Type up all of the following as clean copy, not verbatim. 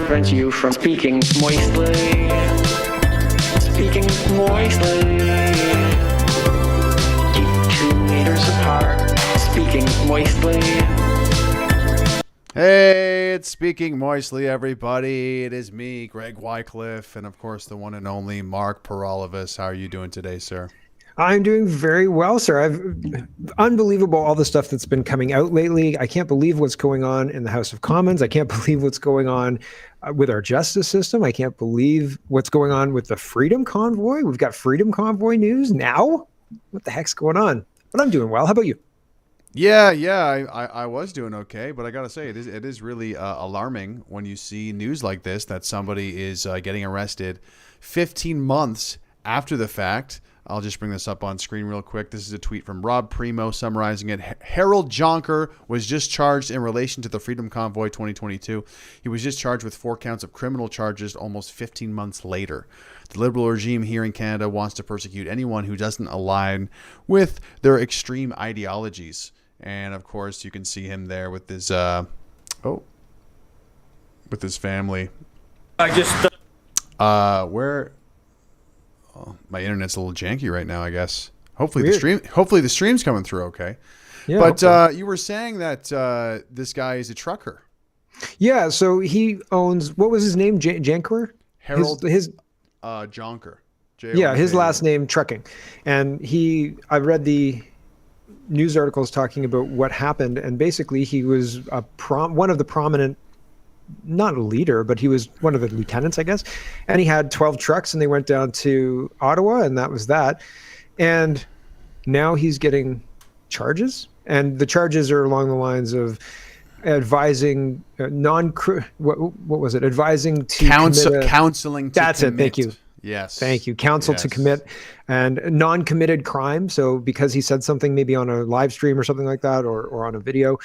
prevent you from speaking moistly. Speaking moistly. Keep 2 meters apart. Speaking moistly. Hey, it's Speaking Moistly, everybody. It is me, Greg Wycliffe, and of course the one and only Mark Peralvis. How are you doing today, sir? I'm doing very well, sir. Unbelievable all the stuff that's been coming out lately. I can't believe what's going on in the House of Commons. I can't believe what's going on with our justice system. I can't believe what's going on with the Freedom Convoy. We've got Freedom Convoy news now. What the heck's going on? But I'm doing well. How about you? Yeah, I was doing okay, but I gotta say it is really alarming when you see news like this that somebody is getting arrested 15 months after the fact. I'll just bring this up on screen real quick. This is a tweet from Rob Primo summarizing it. Harold Jonker was just charged in relation to the Freedom Convoy 2022. He was just charged with 4 counts of criminal charges almost 15 months later. The Liberal regime here in Canada wants to persecute anyone who doesn't align with their extreme ideologies. And of course, you can see him there with his with his family. Where? Oh, my internet's a little janky right now, I guess. Hopefully the stream's coming through okay. Yeah. But you were saying that this guy is a trucker. Yeah. So he owns. What was his name? Jonker. Harold. His Jonker. Yeah, his last name Trucking, and I read the news articles talking about what happened, and basically he was one of the prominent, not a leader, but he was one of the lieutenants, I guess, and he had 12 trucks and they went down to Ottawa and that was that. And now he's getting charges, and the charges are along the lines of advising what was it? Advising to counseling to That's commit. it. Thank you. Yes. Thank you. Counsel to commit and non-committed crime. So because he said something maybe on a live stream or something like that, or on a video,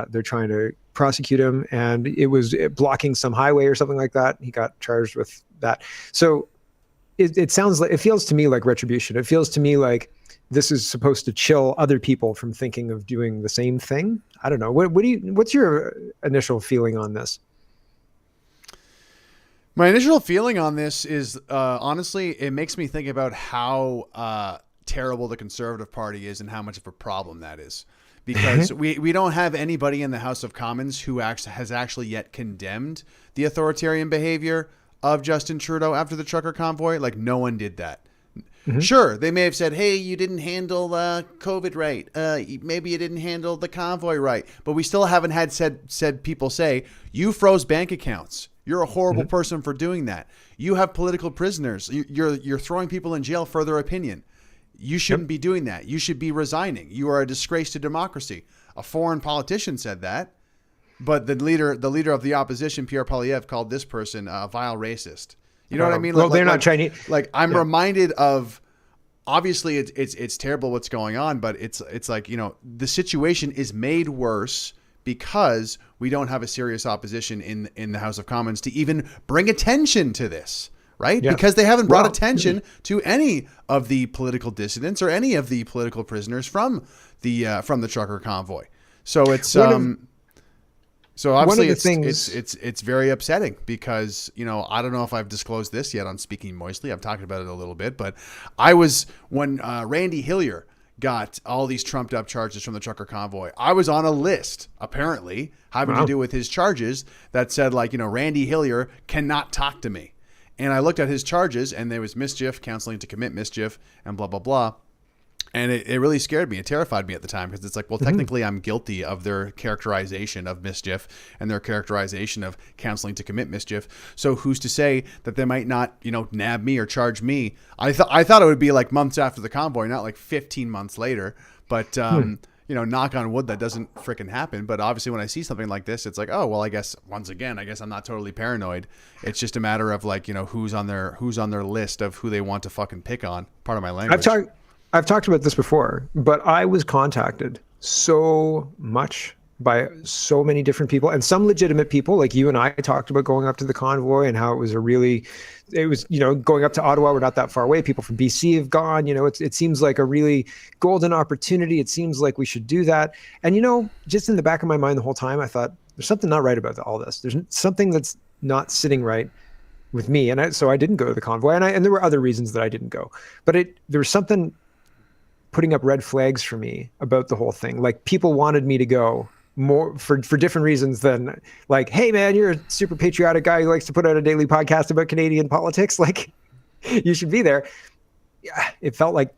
they're trying to prosecute him, and it was blocking some highway or something like that. He got charged with that. So it feels to me like retribution. It feels to me like this is supposed to chill other people from thinking of doing the same thing. I don't know. What's your initial feeling on this? My initial feeling on this is, honestly, it makes me think about how terrible the Conservative Party is and how much of a problem that is. Because we don't have anybody in the House of Commons who has actually yet condemned the authoritarian behavior of Justin Trudeau after the Trucker Convoy. Like, no one did that. Mm-hmm. Sure, they may have said, hey, you didn't handle COVID right. Maybe you didn't handle the convoy right. But we still haven't had said people say, you froze bank accounts. You're a horrible person for doing that. You have political prisoners. You're throwing people in jail for their opinion. You shouldn't be doing that. You should be resigning. You are a disgrace to democracy. A foreign politician said that, but the leader of the opposition, Pierre Poilievre, called this person a vile racist. You know what I mean? Well, they're not Chinese. Like, I'm reminded of, obviously it's terrible what's going on, but it's like, you know, the situation is made worse because we don't have a serious opposition in the House of Commons to even bring attention to this, right? Yeah. Because they haven't brought attention to any of the political dissidents or any of the political prisoners from the Trucker Convoy. So it's so obviously it's very upsetting because, you know, I don't know if I've disclosed this yet on Speaking Moistly. I've talked about it a little bit, but when Randy Hillier got all these trumped up charges from the Trucker Convoy, I was on a list, apparently, having to do with his charges that said, like, you know, Randy Hillier cannot talk to me. And I looked at his charges, and there was mischief, counseling to commit mischief, and blah, blah, blah. And it really scared me. It terrified me at the time because it's like, well, technically I'm guilty of their characterization of mischief and their characterization of counseling to commit mischief. So who's to say that they might not, you know, nab me or charge me? I thought it would be like months after the convoy, not like 15 months later. But, you know, knock on wood, that doesn't frickin' happen. But obviously when I see something like this, it's like, oh, well, I guess I'm not totally paranoid. It's just a matter of, like, you know, who's on their list of who they want to fucking pick on. Part of my language. I've talked about this before, but I was contacted so much by so many different people, and some legitimate people like you and I talked about going up to the convoy and how it was, you know, going up to Ottawa. We're not that far away. People from BC have gone, you know, it seems like a really golden opportunity. It seems like we should do that. And, you know, just in the back of my mind the whole time, I thought there's something not right about all this. There's something that's not sitting right with me. And so I didn't go to the convoy, and there were other reasons that I didn't go, but there was something putting up red flags for me about the whole thing. Like, people wanted me to go more for different reasons than like, hey man, you're a super patriotic guy who likes to put out a daily podcast about Canadian politics. Like, you should be there. Yeah, it felt like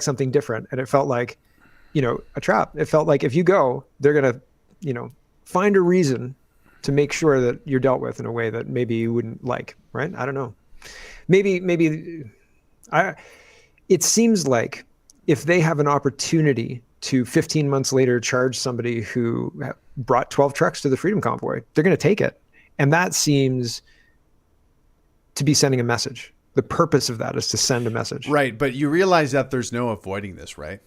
something different. And it felt like, a trap. It felt like if you go, they're going to, find a reason to make sure that you're dealt with in a way that maybe you wouldn't like, right? I don't know. It seems like if they have an opportunity to 15 months later charge somebody who brought 12 trucks to the Freedom Convoy, they're going to take it. And that seems to be sending a message. The purpose of that is to send a message. Right. But you realize that there's no avoiding this, right?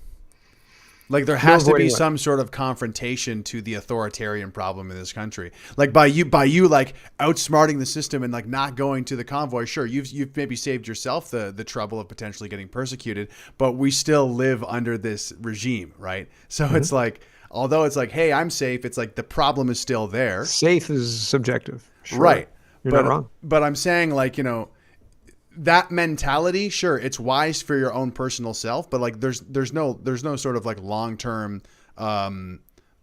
Like, there has to be some sort of confrontation to the authoritarian problem in this country. Like, by you like outsmarting the system and like not going to the convoy. Sure, you've maybe saved yourself the trouble of potentially getting persecuted, but we still live under this regime, right? So it's like, although it's like, hey, I'm safe, it's like the problem is still there. Safe is subjective. Sure. Right. You're not wrong. But I'm saying, like, that mentality, sure, it's wise for your own personal self, but like there's no sort of like long-term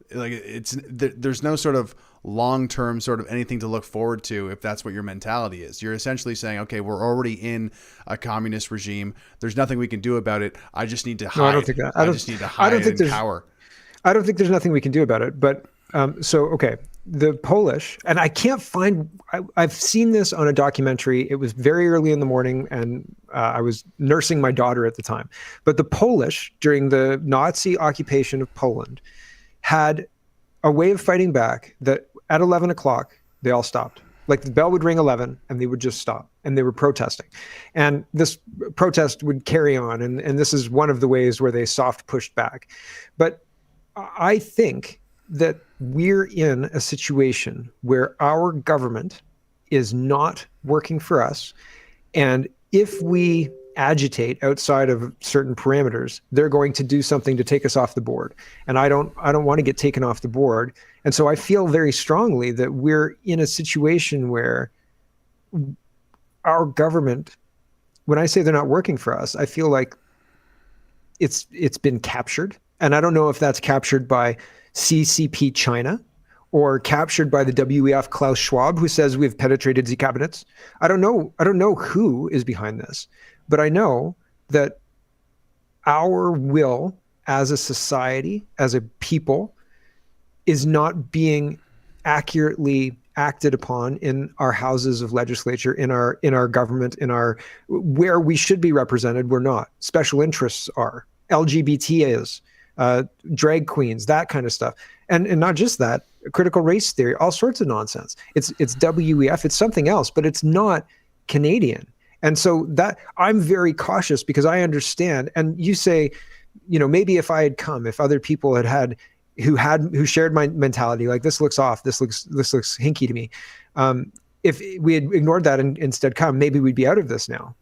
there's no sort of long-term sort of anything to look forward to if that's what your mentality is. You're essentially saying, okay, we're already in a communist regime. There's nothing we can do about it. I just need to hide. No, I don't think that. I just need to hide in power. I don't think there's nothing we can do about it. But okay, the Polish, and I can't find, I've seen this on a documentary. It was very early in the morning, and I was nursing my daughter at the time. But the Polish, during the Nazi occupation of Poland, had a way of fighting back that at 11 o'clock, they all stopped. Like, the bell would ring 11 and they would just stop, and they were protesting. And this protest would carry on. And this is one of the ways where they soft pushed back. But I think that we're in a situation where our government is not working for us. And if we agitate outside of certain parameters, they're going to do something to take us off the board. And I don't want to get taken off the board. And so I feel very strongly that we're in a situation where our government, when I say they're not working for us, I feel like it's been captured. And I don't know if that's captured by CCP China or captured by the WEF Klaus Schwab, who says we've penetrated the cabinets. I don't know who is behind this, but I know that our will as a society, as a people, is not being accurately acted upon in our houses of legislature, in our government, where we should be represented. We're not. Special interests are. LGBT is. Drag queens, that kind of stuff. And not just that, critical race theory, all sorts of nonsense. It's WEF, it's something else, but it's not Canadian. And so that I'm very cautious, because I understand. And you say, maybe if I had come, if other people who shared my mentality, like, this looks off, this looks hinky to me. If we had ignored that and instead come, maybe we'd be out of this now.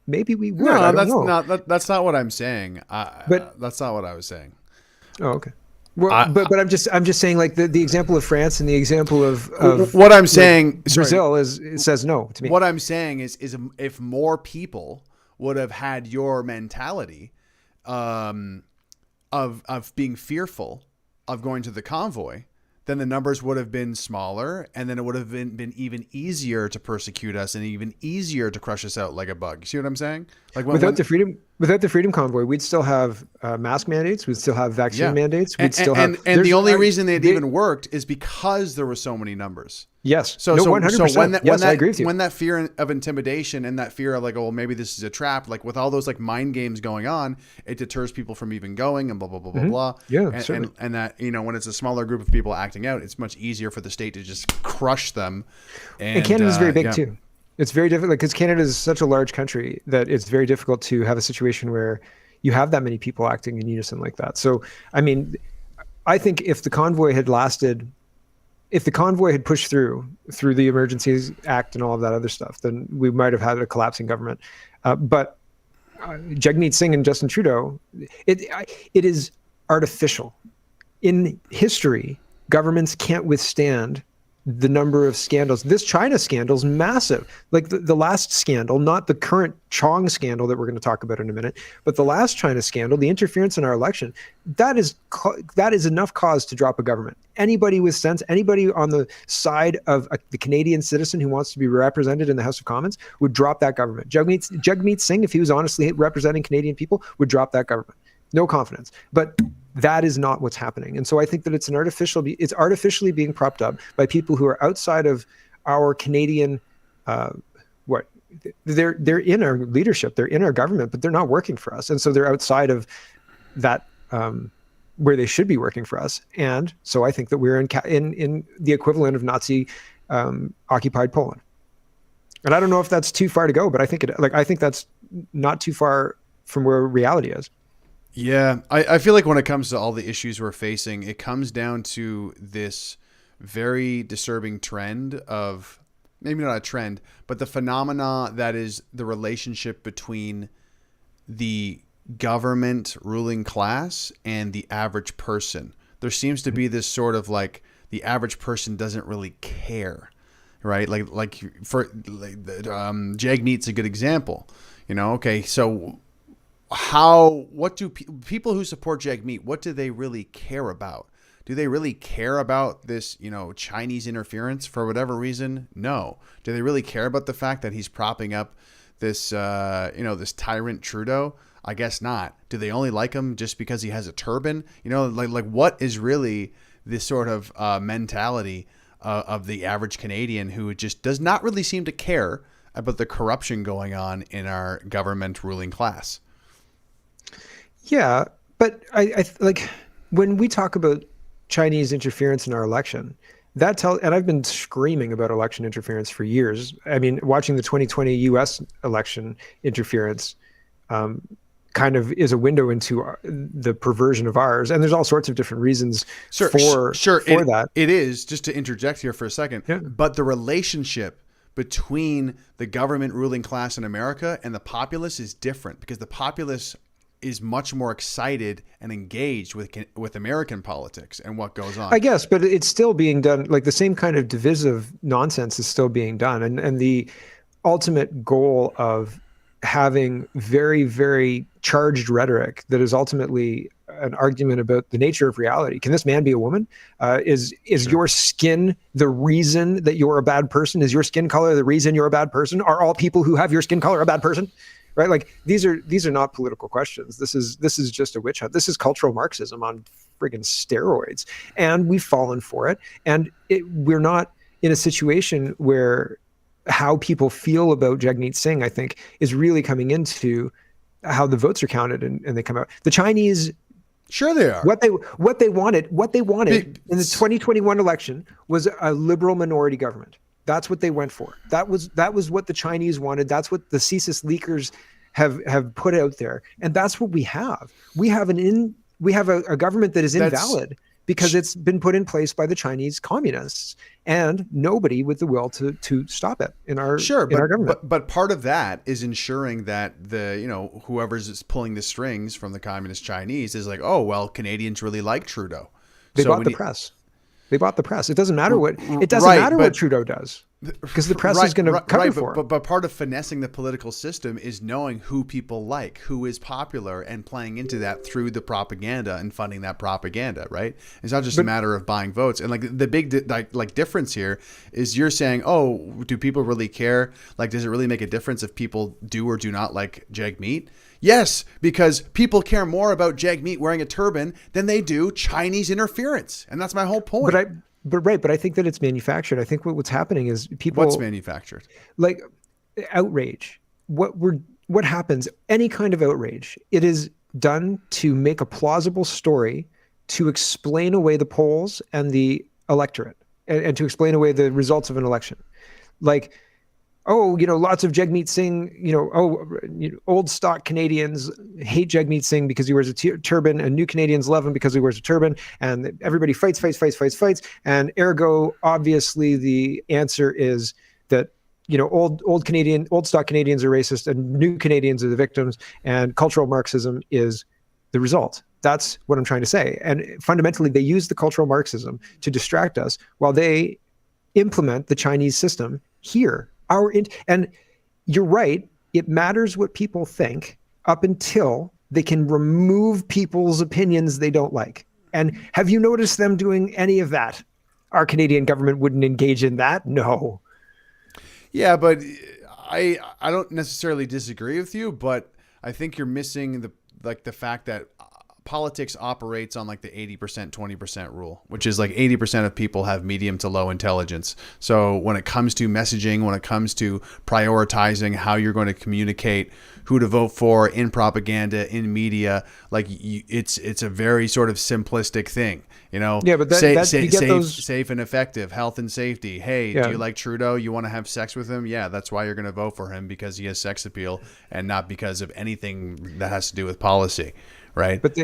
Maybe we would. No, that's not what I'm saying. But that's not what I was saying. Oh, okay. Well, but I'm just saying, like, the example of France and the example of what I'm saying, Brazil says no to me. What I'm saying is if more people would have had your mentality of being fearful of going to the convoy, then the numbers would have been smaller, and then it would have been even easier to persecute us and even easier to crush us out like a bug. See what I'm saying? Like, without the Freedom Convoy, we'd still have mask mandates, we'd still have vaccine mandates, we'd still have. And the only reason they'd even worked is because there were so many numbers. Yes. So 100%. I agree with you. When that fear of intimidation and that fear of, like, oh, well, maybe this is a trap, like, with all those, like, mind games going on, it deters people from even going, and blah, blah, blah, blah, blah. Yeah, and that, when it's a smaller group of people acting out, it's much easier for the state to just crush them. And Canada's very big too. It's very difficult, because Canada is such a large country that it's very difficult to have a situation where you have that many people acting in unison like that. So, I mean, I think if the convoy had pushed through the Emergencies Act and all of that other stuff, then we might have had a collapsing government. But Jagmeet Singh and Justin Trudeau, it is artificial. In history, governments can't withstand the number of scandals. This China scandal is massive. Like the last scandal, not the current Chong scandal that we're going to talk about in a minute, but the last China scandal, the interference in our election, that is enough cause to drop a government. Anybody with sense, anybody on the side of the Canadian citizen who wants to be represented in the House of Commons would drop that government. Jagmeet Singh, if he was honestly representing Canadian people, would drop that government. No confidence. But that is not what's happening. And so I think that it's artificially being propped up by people who are outside of our Canadian, they're in our leadership, they're in our government, but they're not working for us. And so they're outside of that, where they should be working for us. And so I think that we're in the equivalent of Nazi occupied Poland. And I don't know if that's too far to go, but I think that's not too far from where reality is. Yeah, I feel like when it comes to all the issues we're facing, it comes down to this very disturbing trend of, maybe not a trend, but the phenomena that is the relationship between the government ruling class and the average person. There seems to be this sort of like the average person doesn't really care, right? Jagmeet's a good example. Okay, so what do people who support Jagmeet, what do they really care about? Do they really care about this, Chinese interference for whatever reason? No. Do they really care about the fact that he's propping up this, this tyrant Trudeau? I guess not. Do they only like him just because he has a turban? What is really this sort of mentality of the average Canadian who just does not really seem to care about the corruption going on in our government ruling class? Yeah, but I like when we talk about Chinese interference in our election, and I've been screaming about election interference for years. I mean, watching the 2020 U.S. election interference kind of is a window into the perversion of ours, and there's all sorts of different reasons for that. It is, just to interject here for a second, but the relationship between the government ruling class in America and the populace is different, because the populace is much more excited and engaged with American politics and what goes on. I guess, but it's still being done. Like the same kind of divisive nonsense is still being done. And the ultimate goal of having very, very charged rhetoric that is ultimately an argument about the nature of reality. Can this man be a woman? Is your skin the reason that you're a bad person? Is your skin color the reason you're a bad person? Are all people who have your skin color a bad person? Right? Like these are not political questions. This is just a witch hunt. This is cultural Marxism on friggin' steroids, and we've fallen for it. And we're not in a situation where how people feel about Jagmeet Singh, I think, is really coming into how the votes are counted and they come out. The Chinese, sure they are. What they wanted in the 2021 election was a liberal minority government. That's what they went for. That was what the Chinese wanted. That's what the CSIS leakers have put out there, and that's what we have. We have a government that is invalid because it's been put in place by the Chinese communists, and nobody with the will to stop it in our government. But part of that is ensuring that whoever's pulling the strings from the communist Chinese is like, oh well, Canadians really like Trudeau. They bought the press. They bought the press. It doesn't matter what what Trudeau does, because the press is going to cover for him. But part of finessing the political system is knowing who people like, who is popular, and playing into that through the propaganda and funding that propaganda. Right? It's not just a matter of buying votes. And like the big difference here is you're saying, oh, do people really care? Like, does it really make a difference if people do or do not like Jagmeet? Yes, because people care more about Jagmeet wearing a turban than they do Chinese interference, and that's my whole point. But I think that it's manufactured. I think what's happening is people. What's manufactured? Like outrage. What happens? Any kind of outrage. It is done to make a plausible story, to explain away the polls and the electorate, and to explain away the results of an election. Like, oh, lots of Jagmeet Singh, old stock Canadians hate Jagmeet Singh because he wears a turban, and new Canadians love him because he wears a turban, and everybody fights. And ergo, obviously, the answer is that, old stock Canadians are racist and new Canadians are the victims, and cultural Marxism is the result. That's what I'm trying to say. And fundamentally, they use the cultural Marxism to distract us while they implement the Chinese system here. And you're right, it matters what people think up until they can remove people's opinions they don't like. And have you noticed them doing any of that? Our Canadian government wouldn't engage in that. No. Yeah, but I don't necessarily disagree with you, but I think you're missing the fact that politics operates on like the 80%, 20% rule, which is like 80% of people have medium to low intelligence. So when it comes to messaging, when it comes to prioritizing how you're going to communicate who to vote for in propaganda, in media, like it's a very sort of simplistic thing, you know? Yeah, but safe and effective, health and safety. Hey, Yeah. do you like Trudeau? You want to have sex with him? Yeah, that's why you're going to vote for him, because he has sex appeal and not because of anything that has to do with policy. Right. But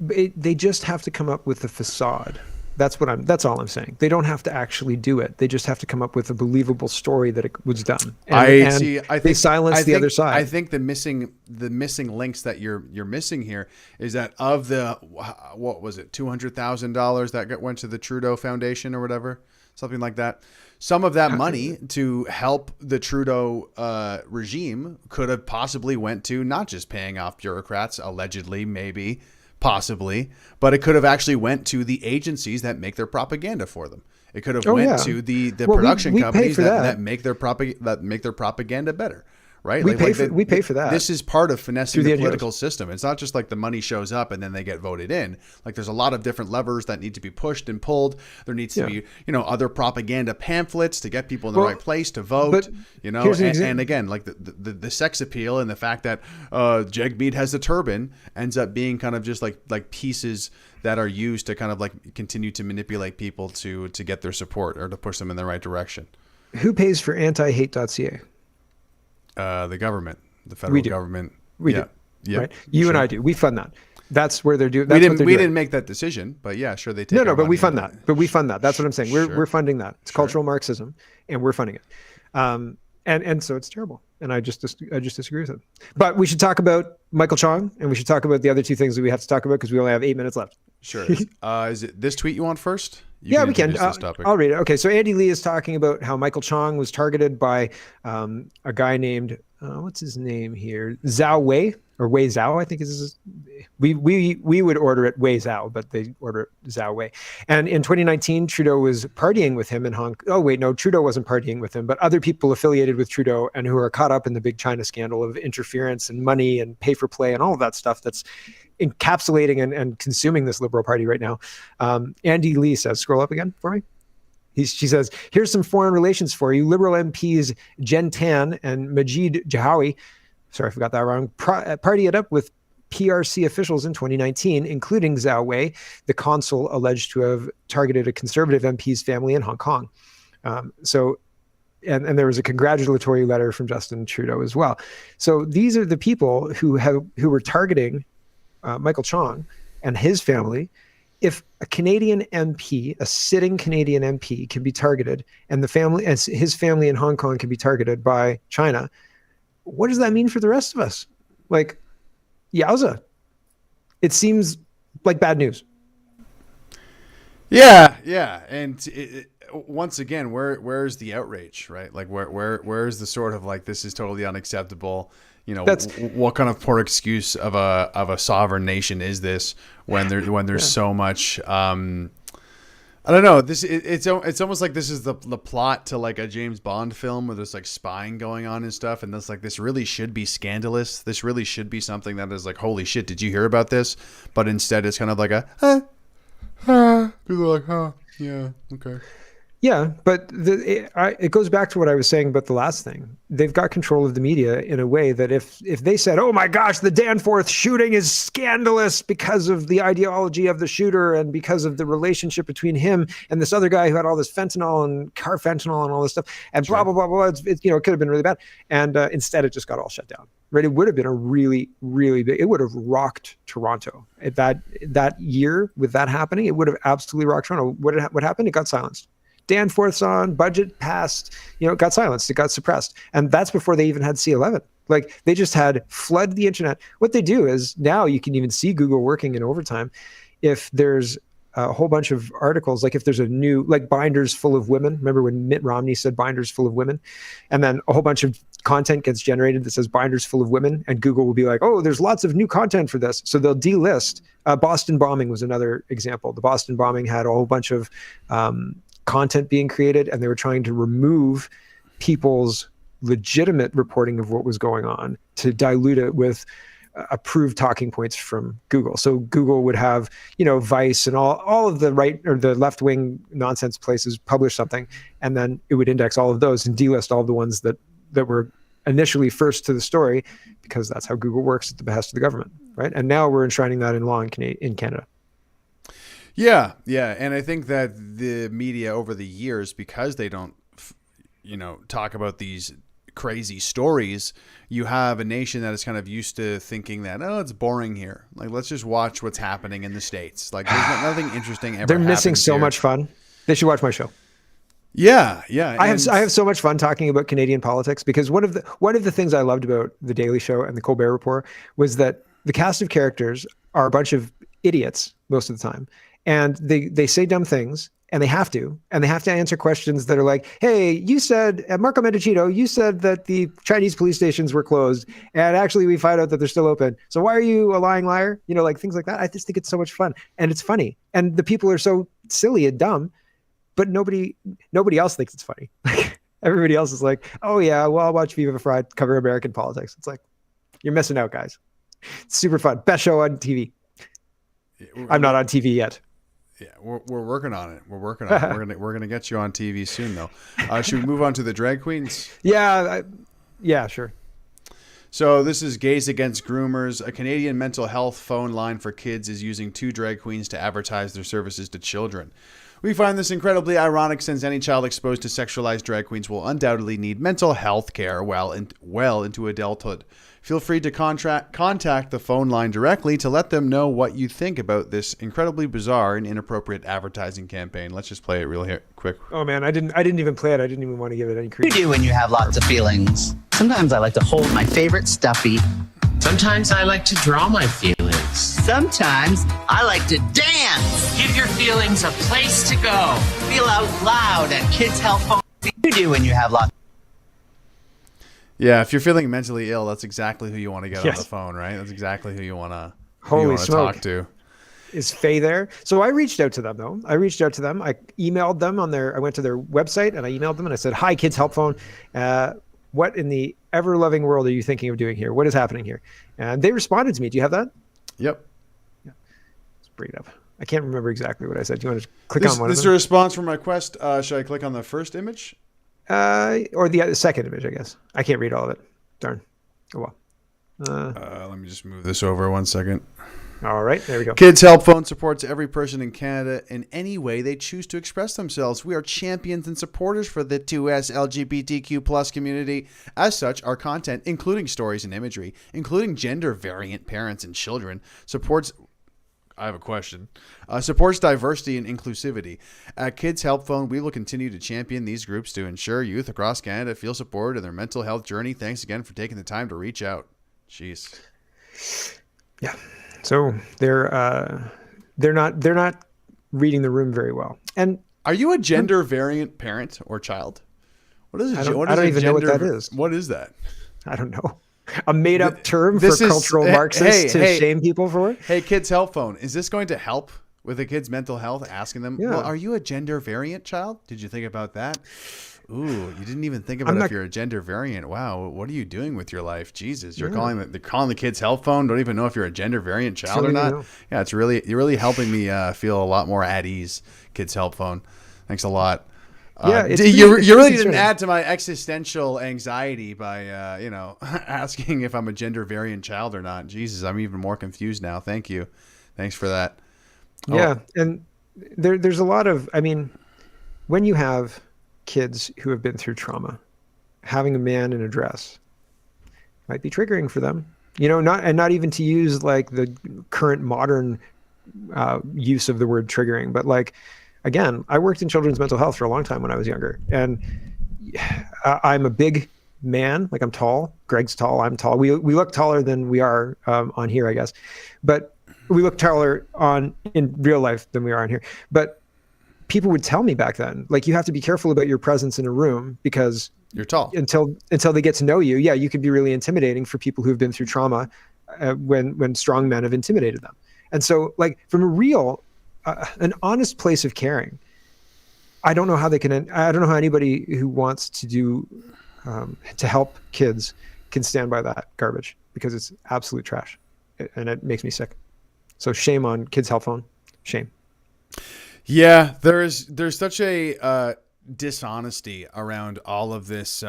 they just have to come up with a facade. That's all I'm saying. They don't have to actually do it. They just have to come up with a believable story that it was done. I they think silence the other side. I think the missing links that you're missing here is that of the, what was it, $200,000 that went to the Trudeau Foundation or whatever, something like that. Some of that money to help the Trudeau regime could have possibly went to not just paying off bureaucrats, allegedly, maybe, possibly, but it could have actually went to the agencies that make their propaganda for them. It could have went to the production companies that make their propaganda better. Right? We pay for that. This is part of finessing the political system. It's not just like the money shows up and then they get voted in. Like there's a lot of different levers that need to be pushed and pulled. There needs to be, other propaganda pamphlets to get people in the right place to vote. And again, like the sex appeal and the fact that Jagmeet has a turban ends up being kind of just like pieces that are used to kind of like continue to manipulate people to get their support or to push them in the right direction. Who pays for antihate.ca? The government, the federal government. We do. Yeah. Right. You and I do. We fund that. That's where they're doing. We didn't make that decision, but yeah, sure they take. No, but we fund that. But we fund that. That's what I'm saying. We're funding that. It's cultural Marxism, and we're funding it. And so it's terrible. And I just disagree with it. But we should talk about Michael Chong, and we should talk about the other two things that we have to talk about because we only have 8 minutes left. Sure. Is it this tweet you want first? We can. I'll read it. Okay, so Andy Lee is talking about how Michael Chong was targeted by a guy named, what's his name here? Zhao Wei, or Wei Zhao, I think is we would order it Wei Zhao, but they order it Zhao Wei. And in 2019, Trudeau was partying with him in Hong Kong. Oh, wait, no, Trudeau wasn't partying with him, but other people affiliated with Trudeau and who are caught up in the big China scandal of interference and money and pay for play and all of that stuff that's encapsulating and consuming this Liberal Party right now. Andy Lee says, scroll up again for me. She says, here's some foreign relations for you. Liberal MPs Jen Tan and Majid Jahawi, sorry, I forgot that wrong, party it up with PRC officials in 2019, including Zhao Wei, the consul alleged to have targeted a conservative MP's family in Hong Kong. And there was a congratulatory letter from Justin Trudeau as well. So these are the people who were targeting Michael Chong and his family. If a Canadian MP, a sitting Canadian MP, can be targeted, and his family in Hong Kong can be targeted by China, what does that mean for the rest of us? Like, yowza. It seems like bad news. Yeah. And once again, where's the outrage, right? Like, where's the sort of like, this is totally unacceptable. What kind of poor excuse of a sovereign nation is this when there's so much? I don't know. It's almost like this is the plot to like a James Bond film where there's like spying going on and stuff, and this really should be scandalous. This really should be something that is like, holy shit, did you hear about this? But instead, it's kind of like people are like, yeah, okay. Yeah, but it goes back to what I was saying about the last thing. They've got control of the media in a way that if they said, oh my gosh, the Danforth shooting is scandalous because of the ideology of the shooter and because of the relationship between him and this other guy who had all this fentanyl and carfentanil and all this stuff and blah, blah, blah, blah, it could have been really bad. And instead, it just got all shut down. Right? It would have been a really, really big, it would have rocked Toronto. That year with that happening, it would have absolutely rocked Toronto. What happened? It got silenced. Danforth's on, budget passed, it got silenced, it got suppressed. And that's before they even had C11. Like, they just had flood the internet. What they do is now you can even see Google working in overtime. If there's a whole bunch of articles, like if there's a new, like binders full of women. Remember when Mitt Romney said binders full of women? And then a whole bunch of content gets generated that says binders full of women, and Google will be like, oh, there's lots of new content for this. So they'll delist. Boston bombing was another example. The Boston bombing had a whole bunch of content being created, and they were trying to remove people's legitimate reporting of what was going on to dilute it with approved talking points from Google. So Google would have, Vice and all of the right or the left wing nonsense places publish something, and then it would index all of those and delist all the ones that were initially first to the story, because that's how Google works at the behest of the government, right? And now we're enshrining that in law in Canada. Yeah, and I think that the media over the years, because they don't, talk about these crazy stories, you have a nation that is kind of used to thinking that, oh, it's boring here. Like, let's just watch what's happening in the States. Like, there's nothing interesting ever. They're missing happens so here. much fun. They should watch my show. Yeah. I have so much fun talking about Canadian politics, because one of the things I loved about The Daily Show and the Colbert Report was that the cast of characters are a bunch of idiots most of the time, and they say dumb things, and they have to answer questions that are like, hey, you said, Marco Mendicino, you said that the Chinese police stations were closed, and actually we find out that they're still open. So why are you a lying liar? Like things like that. I just think it's so much fun, and it's funny, and the people are so silly and dumb, but nobody else thinks it's funny. Everybody else is like, oh yeah, well, I'll watch Viva Fried cover American politics. It's like, you're missing out, guys. It's super fun. Best show on TV. I'm not on TV yet. Yeah, we're working on it. We're working on it. We're gonna get you on TV soon, though. Should we move on to the drag queens? Yeah, sure. So this is Gays Against Groomers. A Canadian mental health phone line for kids is using 2 drag queens to advertise their services to children. We find this incredibly ironic, since any child exposed to sexualized drag queens will undoubtedly need mental health care well into adulthood. Feel free to contact the phone line directly to let them know what you think about this incredibly bizarre and inappropriate advertising campaign. Let's just play it real quick. Oh man, I didn't even play it. I didn't even want to give it any You credit. do when you have lots of feelings. Sometimes I like to hold my favorite stuffy. Sometimes I like to draw my feelings. Sometimes I like to dance. Give your feelings a place to go. Feel out loud at Kids Help Phone. You do when you have lots. Yeah, if you're feeling mentally ill, that's exactly who you want to get Yes. on the phone, right? That's exactly who you want to Holy smoke. talk to. Is Faye there? So I reached out to them though. I emailed them I went to their website and I emailed them and I said, hi, Kids Help Phone. What in the ever-loving world are you thinking of doing here? What is happening here? And they responded to me. Do you have that? Yep. Let's bring it up. I can't remember exactly what I said. Do you want to click on one This of is them? a response from my request. Should I click on the first image? Or the second image, I guess. I can't read all of it. Darn. Oh well. Let me just move this over 1 second. All right, there we go. Kids Help Phone supports every person in Canada in any way they choose to express themselves. We are champions and supporters for the 2S LGBTQ plus community. As such, our content, including stories and imagery, including gender variant parents and children, supports... I have a question. Supports diversity and inclusivity. At Kids Help Phone, we will continue to champion these groups to ensure youth across Canada feel supported in their mental health journey. Thanks again for taking the time to reach out. Jeez. Yeah. So they're not reading the room very well. And Are you a gender variant parent or child? What is it? I don't even know what that is. What is that? I don't know. A made-up term for This is- cultural hey, Marxists to hey. shame people for it? Hey, Kids Help Phone, is this going to help with a kid's mental health? Asking them, Yeah. well, are you a gender variant child? Did you think about that? Ooh, you didn't even think about I'm if not- you're a gender variant. Wow, what are you doing with your life? Jesus, they're calling the Kids Help Phone. Don't even know if you're a gender variant child or Don't even not. know. Yeah, you're really helping me feel a lot more at ease. Kids Help Phone, thanks a lot. Yeah, it's you pretty really didn't concerning. add to my existential anxiety by asking if I'm a gender variant child or not. Jesus, I'm even more confused now. Thank you, thanks for that. Oh, Yeah, and there's a lot of, I mean, when you have kids who have been through trauma, having a man in a dress might be triggering for them. Not even to use like the current modern use of the word triggering, but like, again, I worked in children's mental health for a long time when I was younger, and I'm a big man. Like, I'm tall. Greg's tall. I'm tall. We look taller than we are on here, I guess. But we look taller in real life than we are in here. But people would tell me back then, like, you have to be careful about your presence in a room because You're tall. until they get to know you. Yeah, you could be really intimidating for people who've been through trauma when strong men have intimidated them. And so, like, from a real, an honest place of caring, I don't know how anybody who wants to do to help kids can stand by that garbage, because it's absolute trash, and it makes me sick. So shame on Kids Help Phone. Shame. Yeah, there's such a dishonesty around all of this.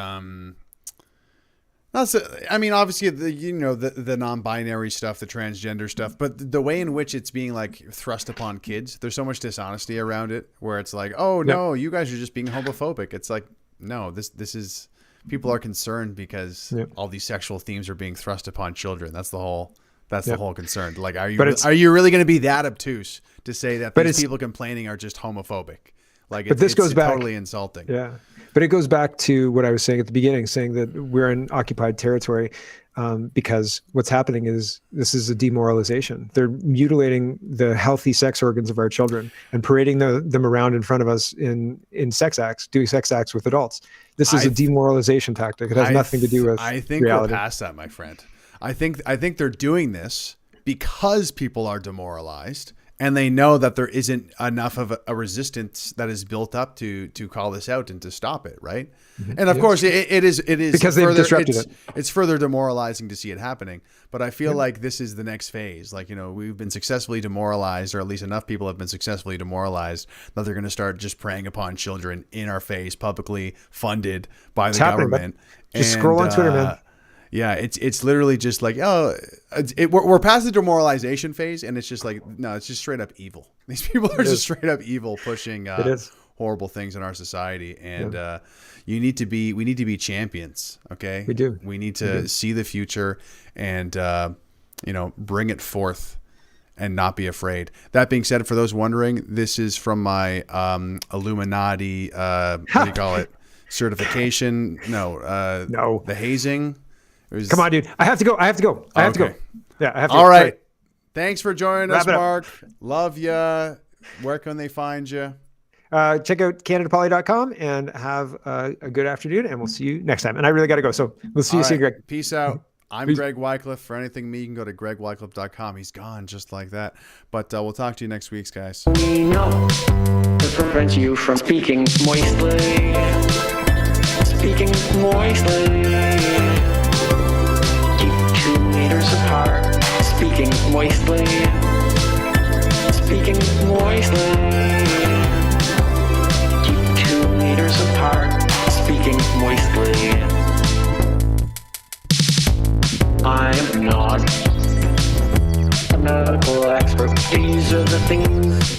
Obviously the non-binary stuff, the transgender stuff, but the way in which it's being like thrust upon kids, there's so much dishonesty around it, where it's like, oh no, you guys are just being homophobic. It's like, no, this is, people are concerned because all these sexual themes are being thrust upon children. That's the whole concern. Like, are you really going to be that obtuse to say that these people complaining are just homophobic? Like, but this goes back, totally insulting. Yeah. But it goes back to what I was saying at the beginning, saying that we're in occupied territory, because what's happening is this is a demoralization. They're mutilating the healthy sex organs of our children and parading them around in front of us in sex acts, doing sex acts with adults. This is a demoralization tactic. It has nothing to do with I think reality. We're past that, my friend. I think they're doing this because people are demoralized, and they know that there isn't enough of a resistance that is built up to call this out and to stop it, right? Mm-hmm. And of course, it is because they've disrupted it. It's further demoralizing to see it happening. But I feel like this is the next phase. Like, we've been successfully demoralized, or at least enough people have been successfully demoralized that they're going to start just preying upon children in our face, publicly funded by the government. Just scroll on Twitter, man. Yeah, it's literally just like, we're past the demoralization phase, and it's just like, no, it's just straight up evil. These people are just straight up evil, pushing horrible things in our society, and we need to be champions. Okay, we do. We need to see the future and bring it forth and not be afraid. That being said, for those wondering, this is from my Illuminati. What do you call it? Certification? No. No. The hazing. Come on, dude. I have to go. I have to go. Yeah, I have to go. All right. Thanks for joining us, Mark. Love ya. Where can they find you? Check out CanadaPoly.com and have a good afternoon, and we'll see you next time. And I really got to go, so we'll see you soon, Greg. Peace out. I'm Greg Wycliffe. For anything me, you can go to gregwycliffe.com. He's gone just like that. But we'll talk to you next week, guys. We know to prevent you from speaking moistly. Speaking moistly. Keep 2 meters apart. Speaking moistly. Speaking moistly. Keep 2 meters apart. Speaking moistly. I'm not a medical expert. These are the things